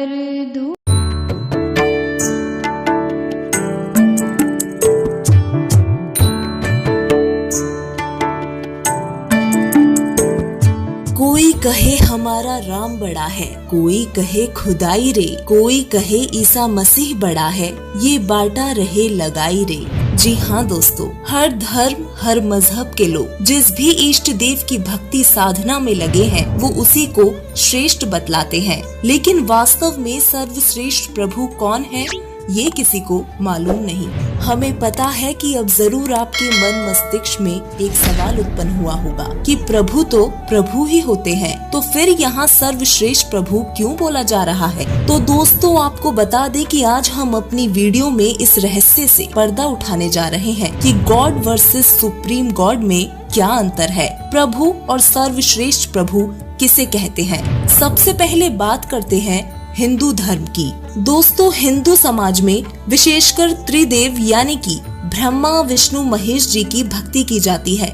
कर दूं। कोई कहे हमारा राम बड़ा है, कोई कहे खुदाई रे, कोई कहे ईसा मसीह बड़ा है, ये बांटा रहे लगाई रे। जी हाँ दोस्तों, हर धर्म हर मजहब के लोग जिस भी इष्ट देव की भक्ति साधना में लगे हैं वो उसी को श्रेष्ठ बतलाते हैं, लेकिन वास्तव में सर्वश्रेष्ठ प्रभु कौन है ये किसी को मालूम नहीं। हमें पता है कि अब जरूर आपके मन मस्तिष्क में एक सवाल उत्पन्न हुआ होगा कि प्रभु तो प्रभु ही होते हैं, तो फिर यहाँ सर्वश्रेष्ठ प्रभु क्यों बोला जा रहा है। तो दोस्तों आपको बता दें कि आज हम अपनी वीडियो में इस रहस्य से पर्दा उठाने जा रहे हैं कि गॉड वर्सेस सुप्रीम गॉड में क्या अंतर है, प्रभु और सर्वश्रेष्ठ प्रभु किसे कहते हैं। सबसे पहले बात करते हैं हिंदू धर्म की। दोस्तों हिंदू समाज में विशेषकर त्रिदेव यानी कि ब्रह्मा विष्णु महेश जी की भक्ति की जाती है।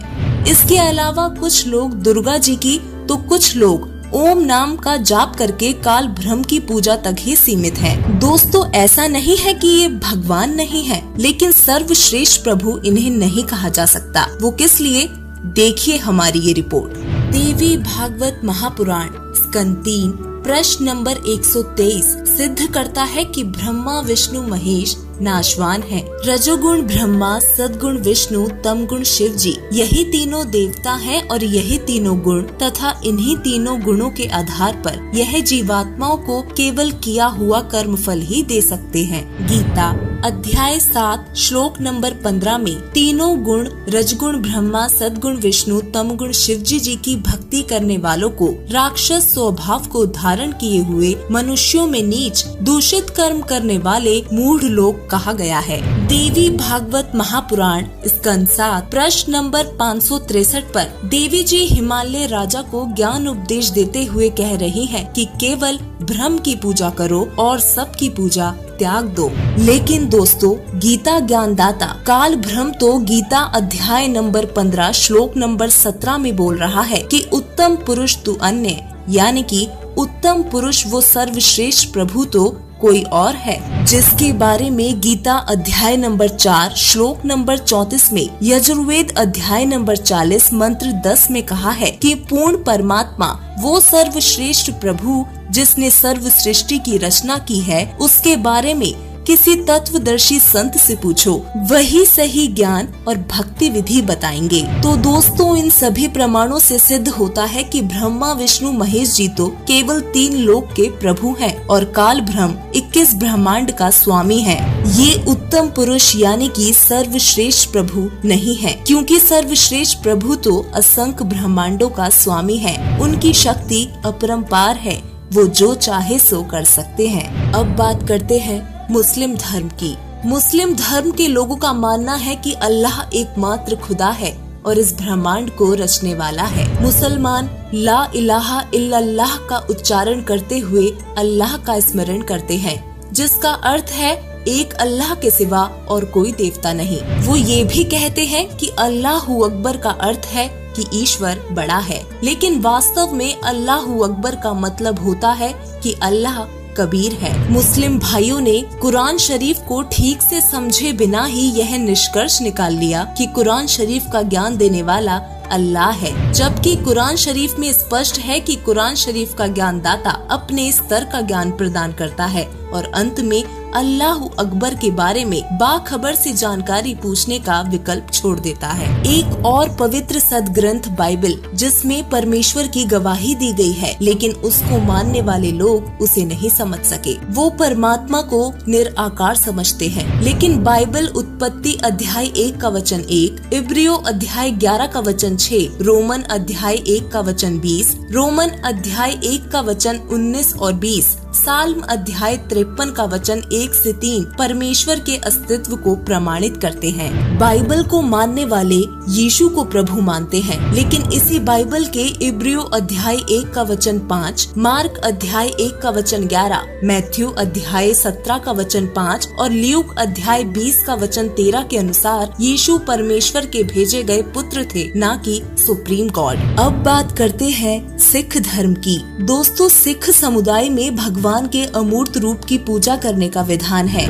इसके अलावा कुछ लोग दुर्गा जी की तो कुछ लोग ओम नाम का जाप करके काल ब्रह्म की पूजा तक ही सीमित हैं। दोस्तों ऐसा नहीं है कि ये भगवान नहीं है, लेकिन सर्वश्रेष्ठ प्रभु इन्हें नहीं कहा जा सकता। वो किस लिए, देखिए हमारी ये रिपोर्ट। देवी भागवत महापुराण स्कंद 3 प्रश्न नंबर 123 सिद्ध करता है कि ब्रह्मा विष्णु महेश नाशवान है। रजोगुण ब्रह्मा, सद्गुण विष्णु, तमगुण शिव जी, यही तीनों देवता हैं और यही तीनों गुण तथा इन्हीं तीनों गुणों के आधार पर यह जीवात्माओं को केवल किया हुआ कर्म फल ही दे सकते हैं। गीता अध्याय 7 श्लोक नंबर 15 में तीनों गुण रजगुण ब्रह्मा, सद्गुण विष्णु, तमगुण शिवजी जी की भक्ति करने वालों को राक्षस स्वभाव को धारण किए हुए मनुष्यों में नीच दूषित कर्म करने वाले मूढ़ लोग कहा गया है। देवी भागवत महापुराण स्कंद 7 प्रश्न नंबर 563 पर देवी जी हिमालय राजा को ज्ञान उपदेश देते हुए कह रही हैं कि केवल ब्रह्म की पूजा करो और सबकी पूजा त्याग दो। लेकिन दोस्तों गीता ज्ञानदाता काल ब्रह्म तो गीता अध्याय नंबर 15 श्लोक नंबर 17 में बोल रहा है कि उत्तम पुरुष तू अन्य, यानी कि उत्तम पुरुष वो सर्वश्रेष्ठ प्रभु तो कोई और है, जिसके बारे में गीता अध्याय नंबर 4 श्लोक नंबर 34 में, यजुर्वेद अध्याय नंबर 40 मंत्र 10 में कहा है कि पूर्ण परमात्मा वो सर्वश्रेष्ठ प्रभु जिसने सर्व सृष्टि की रचना की है, उसके बारे में किसी तत्वदर्शी संत से पूछो, वही सही ज्ञान और भक्ति विधि बताएंगे। तो दोस्तों इन सभी प्रमाणों से सिद्ध होता है कि ब्रह्मा विष्णु महेश जी तो केवल 3 लोक के प्रभु हैं और काल ब्रह्म 21 ब्रह्मांड का स्वामी है। ये उत्तम पुरुष यानी कि सर्वश्रेष्ठ प्रभु नहीं है, क्योंकि सर्वश्रेष्ठ प्रभु तो असंख्य ब्रह्मांडों का स्वामी है। उनकी शक्ति अपरंपार है, वो जो चाहे सो कर सकते हैं। अब बात करते हैं मुस्लिम धर्म की। मुस्लिम धर्म के लोगों का मानना है कि अल्लाह एकमात्र खुदा है और इस ब्रह्मांड को रचने वाला है। मुसलमान ला इलाहा इल्लल्लाह का उच्चारण करते हुए अल्लाह का स्मरण करते हैं, जिसका अर्थ है एक अल्लाह के सिवा और कोई देवता नहीं। वो ये भी कहते हैं कि अल्लाहु अकबर का अर्थ है कि ईश्वर बड़ा है, लेकिन वास्तव में अल्लाहु अकबर का मतलब होता है कि अल्लाह कबीर है। मुस्लिम भाइयों ने कुरान शरीफ को ठीक से समझे बिना ही यह निष्कर्ष निकाल लिया कि कुरान शरीफ का ज्ञान देने वाला अल्लाह है, जबकि कुरान शरीफ में स्पष्ट है कि कुरान शरीफ का ज्ञानदाता अपने स्तर का ज्ञान प्रदान करता है और अंत में अल्लाह अकबर के बारे में बाखबर से जानकारी पूछने का विकल्प छोड़ देता है। एक और पवित्र सदग्रंथ बाइबल, जिसमें परमेश्वर की गवाही दी गई है, लेकिन उसको मानने वाले लोग उसे नहीं समझ सके। वो परमात्मा को निराकार समझते हैं, लेकिन बाइबल उत्पत्ति अध्याय 1 का वचन 1, इब्रियो अध्याय 11 का वचन 6, रोमन अध्याय 1 का वचन 20, रोमन अध्याय 1 का वचन 19 और 20, साल्म अध्याय 53 का वचन 1 से 3 परमेश्वर के अस्तित्व को प्रमाणित करते हैं। बाइबल को मानने वाले यीशु को प्रभु मानते हैं, लेकिन इसी बाइबल के इब्रियो अध्याय 1 का वचन 5, मार्क अध्याय 1 का वचन 11, मैथ्यू अध्याय 17 का वचन 5 और ल्यूक अध्याय 20 का वचन 13 के अनुसार यीशु परमेश्वर के भेजे गए पुत्र थे, न कि सुप्रीम गॉड। अब बात करते हैं सिख धर्म की। दोस्तों, सिख समुदाय में भगवान के अमूर्त रूप की पूजा करने का विधान है।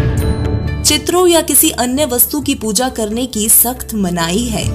चित्रों या किसी अन्य वस्तु की पूजा करने की सख्त मनाही है।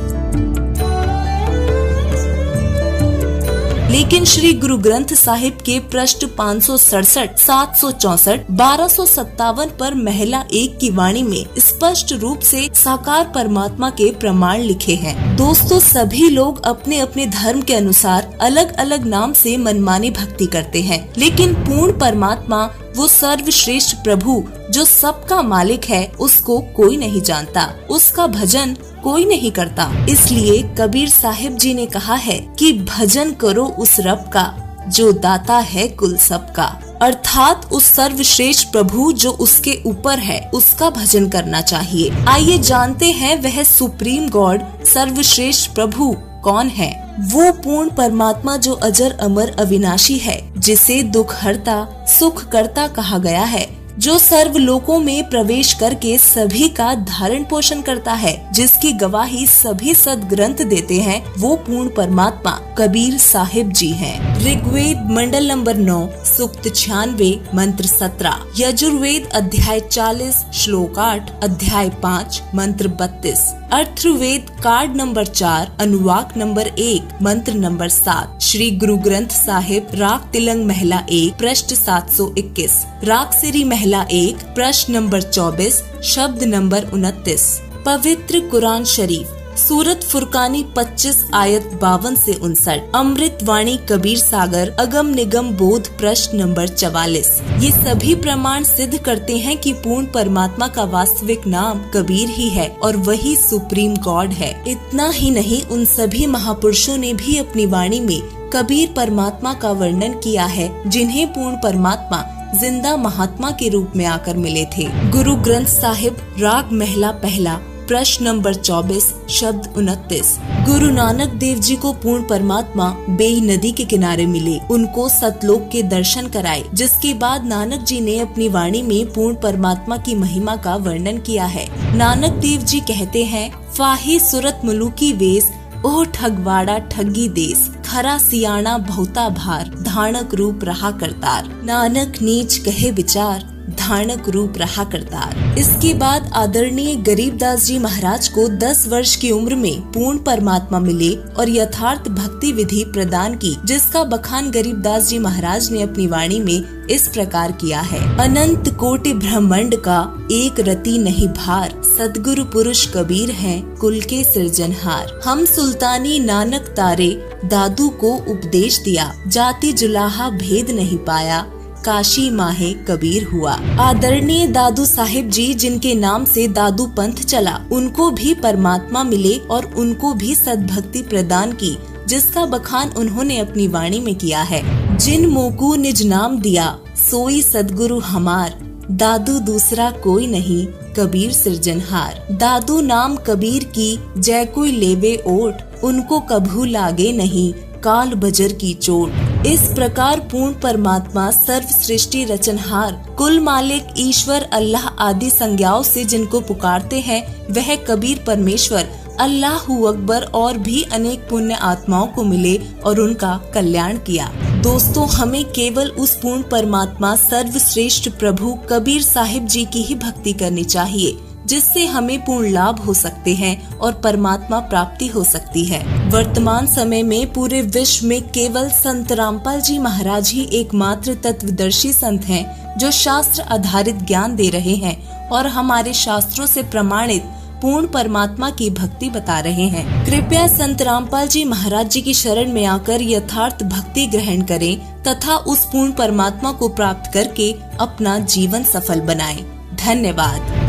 लेकिन श्री गुरु ग्रंथ साहिब के पृष्ठ 567, 764, 1257 पर महिला 1 की वाणी में स्पष्ट रूप से साकार परमात्मा के प्रमाण लिखे हैं। दोस्तों, सभी लोग अपने अपने धर्म के अनुसार अलग अलग नाम से मनमानी भक्ति करते हैं, लेकिन पूर्ण परमात्मा, वो सर्वश्रेष्ठ प्रभु जो सबका मालिक है, उसको कोई नहीं जानता, उसका भजन कोई नहीं करता। इसलिए कबीर साहिब जी ने कहा है कि भजन करो उस रब का जो दाता है कुल सबका, अर्थात उस सर्वश्रेष्ठ प्रभु जो उसके ऊपर है, उसका भजन करना चाहिए। आइए जानते हैं वह सुप्रीम गॉड, सर्वश्रेष्ठ प्रभु कौन है। वो पूर्ण परमात्मा जो अजर अमर अविनाशी है, जिसे दुख हरता सुख करता कहा गया है, जो सर्वलोकों में प्रवेश करके सभी का धारण पोषण करता है, जिसकी गवाही सभी सदग्रंथ देते हैं, वो पूर्ण परमात्मा कबीर साहिब जी हैं। ऋग्वेद मंडल नंबर 9 सूक्त 96 मंत्र 17, यजुर्वेद अध्याय 40 श्लोक 8, अध्याय 5 मंत्र 32, अथर्ववेद कार्ड नंबर 4 अनुवाक नंबर 1 मंत्र नंबर 7, श्री गुरु ग्रंथ साहिब राग तिलंग महिला 1 पृष्ठ 721, राग सिरी महिला 1 प्रश्न नंबर 24 शब्द नंबर 29, पवित्र कुरान शरीफ सूरत फुरकानी 25 आयत 52 से 59, अमृत वाणी कबीर सागर अगम निगम बोध प्रश्न नंबर 44। ये सभी प्रमाण सिद्ध करते हैं कि पूर्ण परमात्मा का वास्तविक नाम कबीर ही है और वही सुप्रीम गॉड है। इतना ही नहीं, उन सभी महापुरुषों ने भी अपनी वाणी में कबीर परमात्मा का वर्णन किया है, जिन्हें पूर्ण परमात्मा जिंदा महात्मा के रूप में आकर मिले थे। गुरु ग्रंथ साहिब राग महला पहला प्रश्न नंबर 24 शब्द 29, गुरु नानक देव जी को पूर्ण परमात्मा बेई नदी के किनारे मिले, उनको सतलोक के दर्शन कराए, जिसके बाद नानक जी ने अपनी वाणी में पूर्ण परमात्मा की महिमा का वर्णन किया है। नानक देव जी कहते हैं, फाही सुरत मलुकी वेश, ओह ठगवाड़ा ठगी देश, खरा सियाणा बहुता भार, धानक रूप रहा करतार, नानक नीच कहे विचार, धानक रूप रहा करतार। इसके बाद आदरणीय गरीबदास जी महाराज को 10 वर्ष की उम्र में पूर्ण परमात्मा मिले और यथार्थ भक्ति विधि प्रदान की, जिसका बखान गरीबदास जी महाराज ने अपनी वाणी में इस प्रकार किया है। अनंत कोटि ब्रह्मांड का एक रति नहीं भार, सदगुरु पुरुष कबीर हैं कुल के सृजनहार। हम सुल्तानी नानक तारे, दादू को उपदेश दिया, जाति जुलाहा भेद नहीं पाया, काशी माहे कबीर हुआ। आदरणीय दादू साहिब जी, जिनके नाम से दादू पंथ चला, उनको भी परमात्मा मिले और उनको भी सद्भक्ति प्रदान की, जिसका बखान उन्होंने अपनी वाणी में किया है। जिन मोकू निज नाम दिया, सोई सदगुरु हमार, दादू दूसरा कोई नहीं, कबीर सृजनहार। दादू नाम कबीर की, जय कोई लेवे ओट, उनको कभू लागे नहीं, काल बजर की चोट। इस प्रकार पूर्ण परमात्मा सर्व सृष्टि रचनहार, कुल मालिक ईश्वर अल्लाह आदि संज्ञाओं से जिनको पुकारते हैं, वह कबीर परमेश्वर अल्लाहू अकबर और भी अनेक पुण्य आत्माओं को मिले और उनका कल्याण किया। दोस्तों, हमें केवल उस पूर्ण परमात्मा सर्वश्रेष्ठ प्रभु कबीर साहिब जी की ही भक्ति करनी चाहिए, जिससे हमें पूर्ण लाभ हो सकते हैं और परमात्मा प्राप्ति हो सकती है। वर्तमान समय में पूरे विश्व में केवल संत रामपाल जी महाराज ही एकमात्र तत्वदर्शी संत हैं, जो शास्त्र आधारित ज्ञान दे रहे हैं और हमारे शास्त्रों से प्रमाणित पूर्ण परमात्मा की भक्ति बता रहे हैं। कृपया संत रामपाल जी महाराज जी की शरण में आकर यथार्थ भक्ति ग्रहण करें तथा उस पूर्ण परमात्मा को प्राप्त करके अपना जीवन सफल बनाएं। धन्यवाद।